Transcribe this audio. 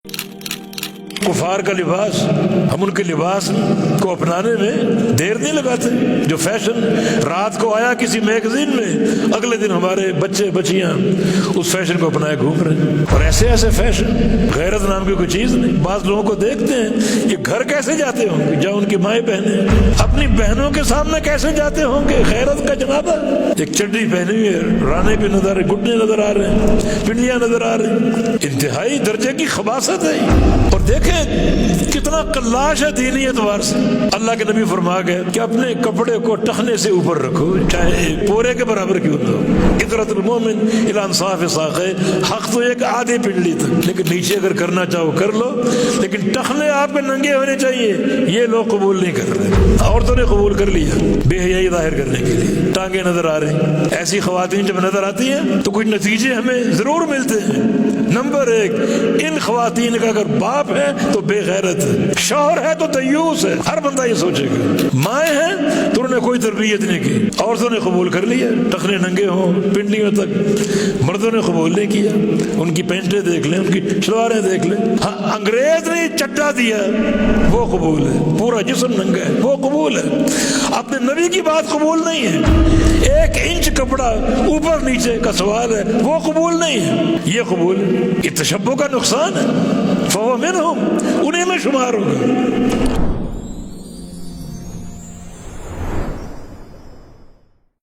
कुफार का लिबास, हम उनके लिबास को अपनाने में देर नहीं लगाते। जो फैशन रात को आया किसी मैगजीन में, अगले दिन हमारे बच्चे बच्चियां उस फैशन को अपनाए घूम रहे हैं। और ऐसे ऐसे फैशन, गैरत नाम की कोई चीज नहीं। बाज लोगों को देखते हैं ये घर कैसे जाते होंगे, जहाँ उनकी माएँ बहनें अपनी बहनों के सामने कैसे जाते होंगे, गैरत का जनाबा। एक चड्डी पहनी हुई है, राने भी नजर, घुटने नजर आ रहे हैं, पिंडियां नजर आ रही हैं। इंतहाई दर्जे की खबासत है। और देखें कितना कल्लाश है दीनी एतबार से। अल्लाह के नबी फरमा गए कि अपने कपड़े को टखने से ऊपर रखो, चाहे पोरे के बराबर क्यों न हो। इतरतुल मोमिन इला अंसाफ साक़े, हक तो एक आधे पिंडली तक, लेकिन नीचे अगर करना चाहो कर लो, लेकिन टखने आपके नंगे होने चाहिए। ये लोग कबूल नहीं कर रहे। औरतों ने कबूल कर लिया बेहयाई जाहिर करने के लिए, टांगे नजर आ रही। ऐसी ख्वातीन जब नजर आती हैं तो कुछ नतीजे हमें जरूर मिलते हैं। नंबर एक, इन ख्वातीन का अगर बाप है तो बेगैरत है, शौहर है तो दयूस है। हर बंदा ये सोचेगा। माए हैं तो उन्होंने कोई तरबियत नहीं की, औरतों ने कबूल कर लिया, टखने नंगे हों पिंडलियों तक। मर्दों ने कबूल नहीं किया। उनकी पेंटें देख लें, उनकी शलवारें देख लें। हाँ, अंग्रेज ने चड्डा दिया वो कबूल है, पूरा जिस्म नंगा है वो कबूल है। अपने नबी की बात कबूल नहीं है। 1 इंच कपड़ा ऊपर नीचे का सवाल है, वो कबूल नहीं है, ये कबूल है। ये तशब्बुह का नुकसान है। फहुव मिनहुम, उन्हीं में शुमार होगा।